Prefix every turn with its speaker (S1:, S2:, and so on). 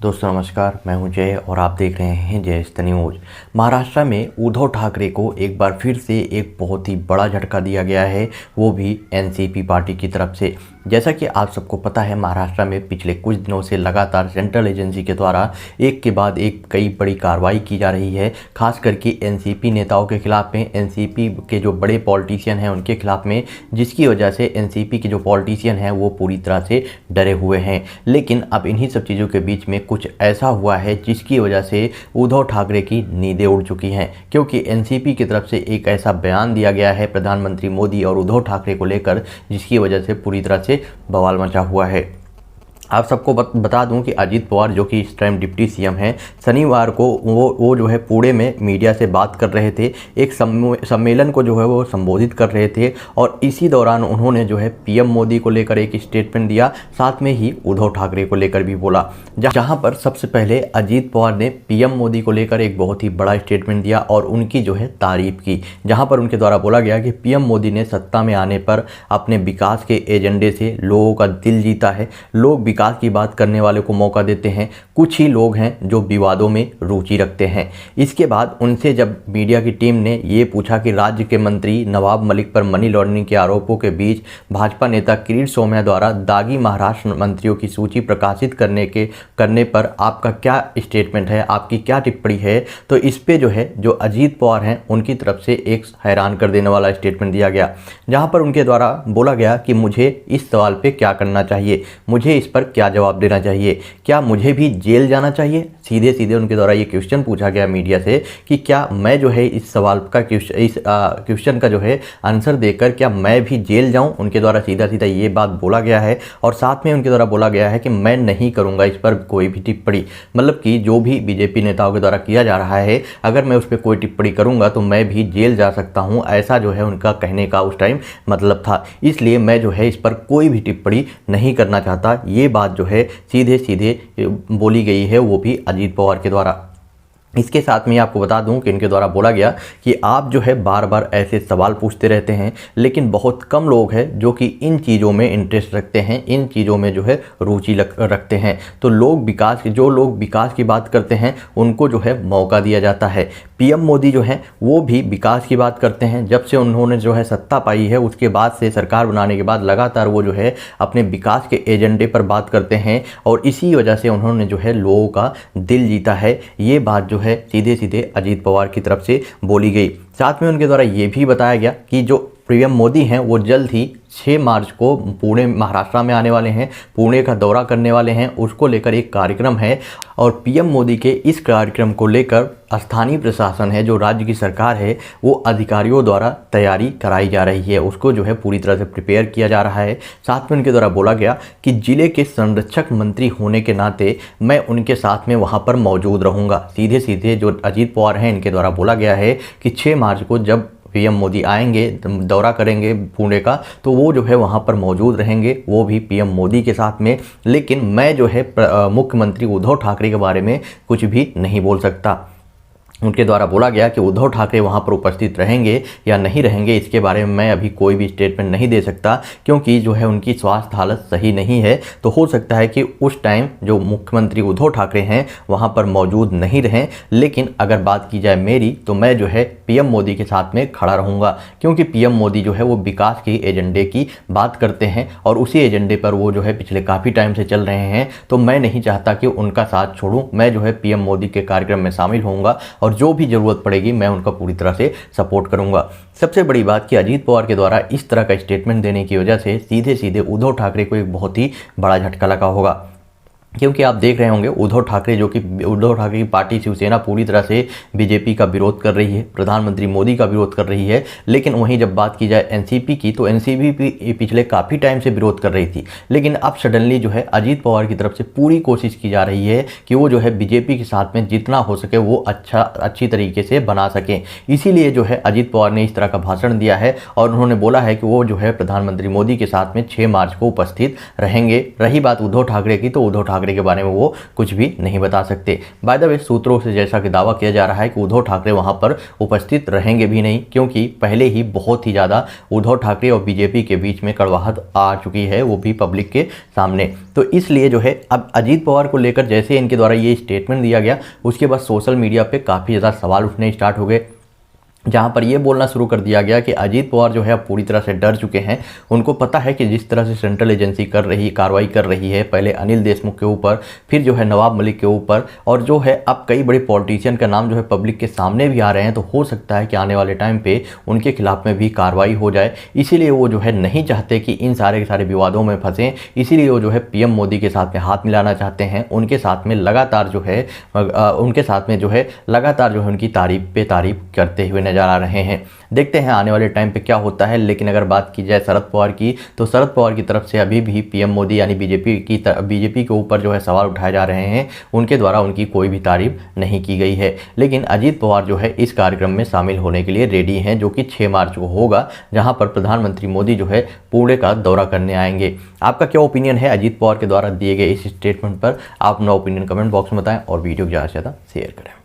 S1: दोस्तों नमस्कार, मैं हूं जय और आप देख रहे हैं जय न्यूज। महाराष्ट्र में उद्धव ठाकरे को एक बार फिर से एक बहुत ही बड़ा झटका दिया गया है, वो भी एनसीपी पार्टी की तरफ से। जैसा कि आप सबको पता है, महाराष्ट्र में पिछले कुछ दिनों से लगातार सेंट्रल एजेंसी के द्वारा एक के बाद एक कई बड़ी कार्रवाई की जा रही है, खास करके एनसीपी नेताओं के खिलाफ में, एनसीपी के जो बड़े पॉलिटिशियन हैं उनके खिलाफ में, जिसकी वजह से एनसीपी के जो पॉलिटिशियन हैं वो पूरी तरह से डरे हुए हैं। लेकिन अब इन्हीं सब चीज़ों के बीच में कुछ ऐसा हुआ है जिसकी वजह से उद्धव ठाकरे की नींदें उड़ चुकी हैं, क्योंकि एनसीपी की तरफ से एक ऐसा बयान दिया गया है प्रधानमंत्री मोदी और उद्धव ठाकरे को लेकर, जिसकी वजह से पूरी तरह से बवाल मचा हुआ है। आप सबको बता दूं कि अजीत पवार जो कि इस टाइम डिप्टी सीएम हैं, शनिवार को वो जो है पुणे में मीडिया से बात कर रहे थे, एक सम्मेलन को जो है वो संबोधित कर रहे थे और इसी दौरान उन्होंने जो है पीएम मोदी को लेकर एक स्टेटमेंट दिया, साथ में ही उद्धव ठाकरे को लेकर भी बोला। जहां पर सबसे पहले अजीत पवार ने पीएम मोदी को लेकर एक बहुत ही बड़ा स्टेटमेंट दिया और उनकी जो है तारीफ की, जहां पर उनके द्वारा बोला गया कि पीएम मोदी ने सत्ता में आने पर अपने विकास के एजेंडे से लोगों का दिल जीता है। लोग विकास की बात करने वाले को मौका देते हैं, कुछ ही लोग हैं जो विवादों में रुचि रखते हैं। इसके बाद उनसे जब मीडिया की टीम ने ये पूछा कि राज्य के मंत्री नवाब मलिक पर मनी लॉन्ड्रिंग के आरोपों के बीच भाजपा नेता किरीट सोमैया द्वारा दागी महाराष्ट्र मंत्रियों की सूची प्रकाशित करने पर आपका क्या स्टेटमेंट है, आपकी क्या टिप्पणी है, तो इस पे जो है जो अजीत पवार हैं उनकी तरफ से एक हैरान कर देने वाला स्टेटमेंट दिया गया, जहां पर उनके द्वारा बोला गया कि मुझे इस सवाल पे क्या करना चाहिए, मुझे इस पर क्या जवाब देना चाहिए, क्या मुझे भी जेल जाना चाहिए। सीधे सीधे उनके द्वारा ये क्वेश्चन पूछा गया मीडिया से कि क्या मैं जो है इस सवाल का क्वेश्चन का जो है आंसर देकर क्या मैं भी जेल जाऊं। उनके द्वारा सीधा सीधा ये बात बोला गया है और साथ में उनके द्वारा बोला गया है कि मैं नहीं करूंगा इस पर कोई भी टिप्पणी, मतलब कि जो भी बीजेपी नेताओं के द्वारा किया जा रहा है, अगर मैं उस पर कोई टिप्पणी करूंगा तो मैं भी जेल जा सकता हूं। ऐसा जो है उनका कहने का उस टाइम मतलब था, इसलिए मैं जो है इस पर कोई भी टिप्पणी नहीं करना चाहता। ये बात जो है सीधे सीधे बोली गई है, वो भी अजीत पवार के द्वारा। इसके साथ में आपको बता दूं कि इनके द्वारा बोला गया कि आप जो है बार बार ऐसे सवाल पूछते रहते हैं, लेकिन बहुत कम लोग हैं जो कि इन चीज़ों में इंटरेस्ट रखते हैं, इन चीज़ों में जो है रुचि रखते हैं। तो जो लोग विकास की बात करते हैं उनको जो है मौका दिया जाता है। पीएम मोदी जो हैं वो भी विकास की बात करते हैं। जब से उन्होंने जो है सत्ता पाई है उसके बाद से, सरकार बनाने के बाद लगातार वो जो है अपने विकास के एजेंडे पर बात करते हैं और इसी वजह से उन्होंने जो है लोगों का दिल जीता है। ये बात जो है सीधे सीधे अजीत पवार की तरफ से बोली गई। साथ में उनके द्वारा ये भी बताया गया कि जो पीएम मोदी हैं वो जल्द ही 6 मार्च को पुणे महाराष्ट्र में आने वाले हैं, पुणे का दौरा करने वाले हैं। उसको लेकर एक कार्यक्रम है और पीएम मोदी के इस कार्यक्रम को लेकर स्थानीय प्रशासन है, जो राज्य की सरकार है, वो अधिकारियों द्वारा तैयारी कराई जा रही है, उसको जो है पूरी तरह से प्रिपेयर किया जा रहा है। साथ में उनके द्वारा बोला गया कि जिले के संरक्षक मंत्री होने के नाते मैं उनके साथ में वहाँ पर मौजूद रहूँगा। सीधे सीधे जो अजीत पवार हैं इनके द्वारा बोला गया है कि 6 मार्च को जब पीएम मोदी आएंगे, दौरा करेंगे पुणे का, तो वो जो है वहाँ पर मौजूद रहेंगे, वो भी पीएम मोदी के साथ में। लेकिन मैं जो है मुख्यमंत्री उद्धव ठाकरे के बारे में कुछ भी नहीं बोल सकता। उनके द्वारा बोला गया कि उद्धव ठाकरे वहां पर उपस्थित रहेंगे या नहीं रहेंगे, इसके बारे में मैं अभी कोई भी स्टेटमेंट नहीं दे सकता, क्योंकि जो है उनकी स्वास्थ्य हालत सही नहीं है। तो हो सकता है कि उस टाइम जो मुख्यमंत्री उद्धव ठाकरे हैं वहां पर मौजूद नहीं रहें। लेकिन अगर बात की जाए मेरी, तो मैं जो है पीएम मोदी के साथ में खड़ा रहूँगा, क्योंकि पीएम मोदी जो है वो विकास के एजेंडे की बात करते हैं और उसी एजेंडे पर वो जो है पिछले काफ़ी टाइम से चल रहे हैं। तो मैं नहीं चाहता कि उनका साथ छोड़ूँ, मैं जो है पीएम मोदी के कार्यक्रम में शामिल होऊंगा और जो भी जरूरत पड़ेगी मैं उनका पूरी तरह से सपोर्ट करूंगा। सबसे बड़ी बात कि अजीत पवार के द्वारा इस तरह का स्टेटमेंट देने की वजह से सीधे सीधे उद्धव ठाकरे को एक बहुत ही बड़ा झटका लगा होगा, क्योंकि आप देख रहे होंगे उद्धव ठाकरे की पार्टी शिवसेना पूरी तरह से बीजेपी का विरोध कर रही है, प्रधानमंत्री मोदी का विरोध कर रही है। लेकिन वहीं जब बात की जाए एनसीपी की, तो एनसीपी भी पिछले काफ़ी टाइम से विरोध कर रही थी। लेकिन अब सडनली जो है अजीत पवार की तरफ से पूरी कोशिश की जा रही है कि वो जो है बीजेपी के साथ में जितना हो सके वो अच्छी तरीके से बना सकें। इसीलिए जो है अजीत पवार ने इस तरह का भाषण दिया है और उन्होंने बोला है कि वो जो है प्रधानमंत्री मोदी के साथ में 6 मार्च को उपस्थित रहेंगे। रही बात उद्धव ठाकरे की, तो उद्धव ठाकरे ठाकरे के बारे में वो कुछ भी नहीं बता सकते। बाय द वे, सूत्रों से जैसा कि दावा किया जा रहा है कि उद्धव ठाकरे वहां पर उपस्थित रहेंगे भी नहीं, क्योंकि पहले ही बहुत ही ज़्यादा उद्धव ठाकरे और बीजेपी के बीच में कड़वाहट आ चुकी है, वो भी पब्लिक के सामने। तो इसलिए जो है अब अजीत पवार को लेकर जैसे इनके द्वारा ये स्टेटमेंट दिया गया, उसके बाद सोशल मीडिया पे काफ़ी ज़्यादा सवाल उठने स्टार्ट हो गए, जहां पर ये बोलना शुरू कर दिया गया कि अजीत पवार जो है अब पूरी तरह से डर चुके हैं। उनको पता है कि जिस तरह से सेंट्रल एजेंसी कार्रवाई कर रही है, पहले अनिल देशमुख के ऊपर, फिर जो है नवाब मलिक के ऊपर, और जो है अब कई बड़े पॉलिटिशियन का नाम जो है पब्लिक के सामने भी आ रहे हैं, तो हो सकता है कि आने वाले टाइम पे उनके खिलाफ में भी कार्रवाई हो जाए। इसीलिए वो जो है नहीं चाहते कि इन सारे के सारे विवादों में फंसें, इसीलिए वो जो है पीएम मोदी के साथ में हाथ मिलाना चाहते हैं, उनके साथ में लगातार जो है उनकी तारीफ पे तारीफ करते हुए नजर आ रहे हैं। देखते हैं आने वाले टाइम पे क्या होता है। लेकिन अगर बात की जाए शरद पवार की, तो शरद पवार की तरफ से अभी भी पीएम मोदी यानी बीजेपी के ऊपर जो है सवाल उठाए जा रहे हैं, उनके द्वारा उनकी कोई भी तारीफ नहीं की गई है। लेकिन अजीत पवार जो है इस कार्यक्रम में शामिल होने के लिए रेडी हैं, जो कि 6 मार्च को होगा, जहां पर प्रधानमंत्री मोदी जो है पुणे का दौरा करने आएंगे। आपका क्या ओपिनियन है अजीत पवार के द्वारा दिए गए इस स्टेटमेंट पर? आप अपना ओपिनियन कमेंट बॉक्स में बताएं और वीडियो को ज़्यादा से ज़्यादा शेयर करें।